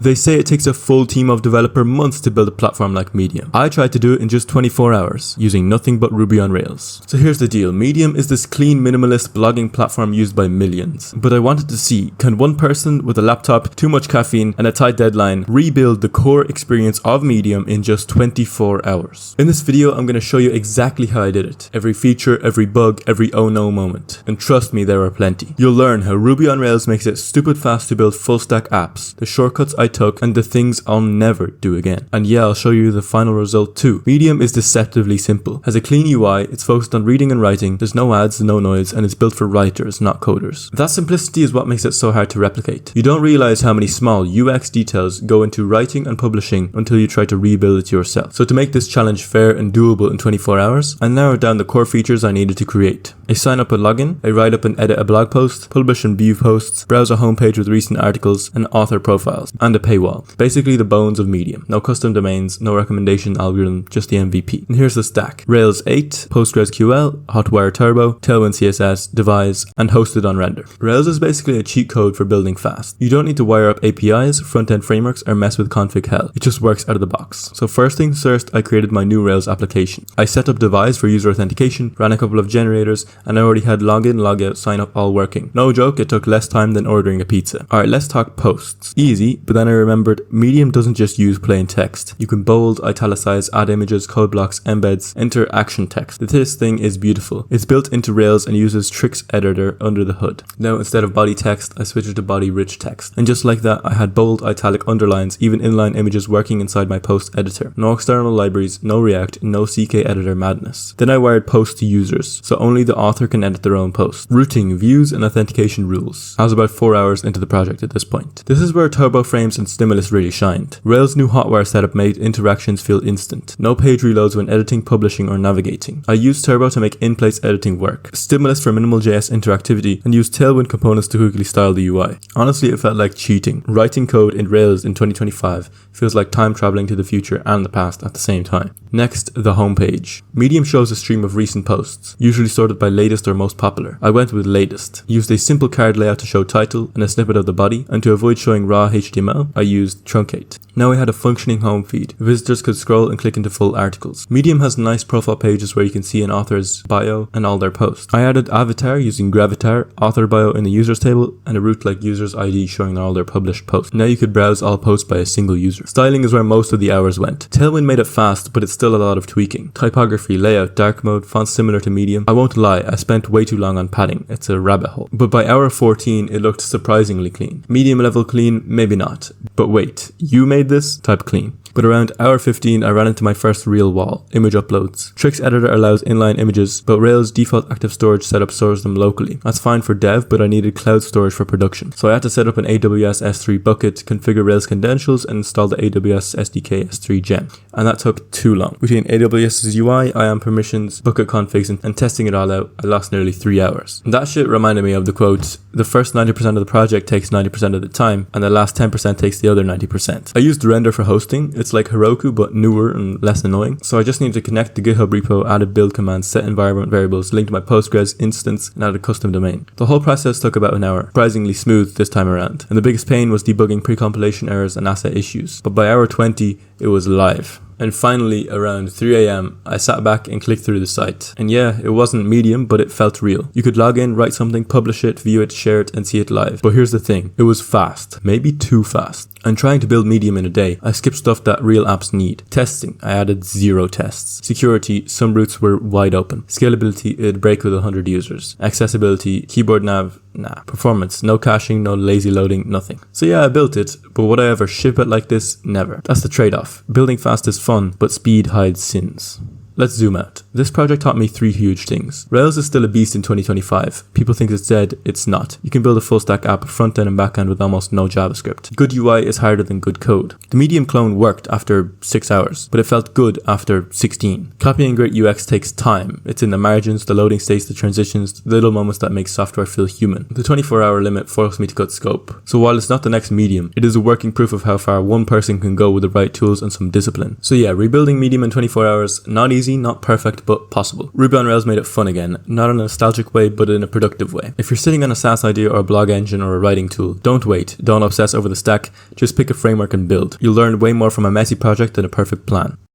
They say it takes a full team of developer months to build a platform like Medium. I tried to do it in just 24 hours, using nothing but Ruby on Rails. So here's the deal, Medium is this clean minimalist blogging platform used by millions. But I wanted to see, can one person with a laptop, too much caffeine, and a tight deadline rebuild the core experience of Medium in just 24 hours? In this video, I'm going to show you exactly how I did it. Every feature, every bug, every oh no moment. And trust me, there are plenty. You'll learn how Ruby on Rails makes it stupid fast to build full stack apps, the shortcuts I took, and the things I'll never do again. And yeah, I'll show you the final result too. Medium is deceptively simple. Has a clean UI, it's focused on reading and writing, there's no ads, no noise, and it's built for writers, not coders. That simplicity is what makes it so hard to replicate. You don't realize how many small UX details go into writing and publishing until you try to rebuild it yourself. So to make this challenge fair and doable in 24 hours, I narrowed down the core features I needed to create. A sign up and login, a write up and edit a blog post, publish and view posts, browse a homepage with recent articles, and author profiles, and a paywall. Basically the bones of Medium. No custom domains, no recommendation algorithm, just the MVP. And here's the stack. Rails 8, PostgreSQL, Hotwire Turbo, Tailwind CSS, Devise, and hosted on Render. Rails is basically a cheat code for building fast. You don't need to wire up APIs, front-end frameworks, or mess with config hell. It just works out of the box. So first things first, I created my new Rails application. I set up Devise for user authentication, ran a couple of generators, and I already had login, logout, sign up all working. No joke, it took less time than ordering a pizza. Alright, let's talk posts. Easy, but then I remembered Medium doesn't just use plain text. You can bold, italicize, add images, code blocks, embeds, enter action text. This thing is beautiful. It's built into Rails and uses Tricks editor under the hood. Now instead of body text, I switched to body rich text. And just like that, I had bold, italic, underlines, even inline images working inside my post editor. No external libraries, no React, no CK editor madness. Then I wired posts to users, so only the author can edit their own post. Routing, views, and authentication rules. I was about 4 hours into the project at this point. This is where Turbo Frames and Stimulus really shined. Rails' new Hotwire setup made interactions feel instant. No page reloads when editing, publishing, or navigating. I used Turbo to make in-place editing work, Stimulus for minimal JS interactivity, and used Tailwind components to quickly style the UI. Honestly, it felt like cheating. Writing code in Rails in 2025 feels like time traveling to the future and the past at the same time. Next, the homepage. Medium shows a stream of recent posts, usually sorted by latest or most popular. I went with latest. Used a simple card layout to show title and a snippet of the body, and to avoid showing raw HTML, I used Truncate. Now I had a functioning home feed. Visitors could scroll and click into full articles. Medium has nice profile pages where you can see an author's bio and all their posts. I added avatar using Gravatar, author bio in the users table, and a root like users ID showing all their published posts. Now you could browse all posts by a single user. Styling is where most of the hours went. Tailwind made it fast, but it's still a lot of tweaking. Typography, layout, dark mode, fonts similar to Medium. I won't lie, I spent way too long on padding. It's a rabbit hole. But by hour 14, it looked surprisingly clean. Medium level clean, maybe not. But wait, you made this? Type clean. But around hour 15, I ran into my first real wall, image uploads. Tricks editor allows inline images, but Rails default active storage setup stores them locally. That's fine for dev, but I needed cloud storage for production. So I had to set up an AWS S3 bucket, configure Rails credentials, and install the AWS SDK S3 gem. And that took too long. Between AWS's UI, IAM permissions, bucket configs, and testing it all out, I lost nearly 3 hours. And that shit reminded me of the quote, the first 90% of the project takes 90% of the time, and the last 10% takes the other 90%. I used Render for hosting. It's like Heroku, but newer and less annoying. So I just need to connect the GitHub repo, add a build command, set environment variables, link to my Postgres instance, and add a custom domain. The whole process took about an hour, surprisingly smooth this time around. And the biggest pain was debugging pre-compilation errors and asset issues. But by hour 20, it was live. And finally, around 3 AM, I sat back and clicked through the site. And yeah, it wasn't Medium, but it felt real. You could log in, write something, publish it, view it, share it, and see it live. But here's the thing, it was fast. Maybe too fast. And trying to build Medium in a day, I skipped stuff that real apps need. Testing, I added 0 tests. Security, some routes were wide open. Scalability, it'd break with 100 users. Accessibility, keyboard nav, nah. Performance, no caching, no lazy loading, nothing. So yeah, I built it, but would I ever ship it like this? Never. That's the trade-off. Building fast is fun, but speed hides sins. Let's zoom out. This project taught me 3 huge things. Rails is still a beast in 2025. People think it's dead, it's not. You can build a full stack app front end and back end with almost no JavaScript. Good UI is harder than good code. The Medium clone worked after 6 hours, but it felt good after 16. Copying great UX takes time. It's in the margins, the loading states, the transitions, the little moments that make software feel human. The 24-hour limit forced me to cut scope. So while it's not the next Medium, it is a working proof of how far one person can go with the right tools and some discipline. So yeah, rebuilding Medium in 24 hours, not easy easy, not perfect, but possible. Ruby on Rails made it fun again, not in a nostalgic way, but in a productive way. If you're sitting on a SaaS idea or a blog engine or a writing tool, don't wait, don't obsess over the stack, just pick a framework and build. You'll learn way more from a messy project than a perfect plan.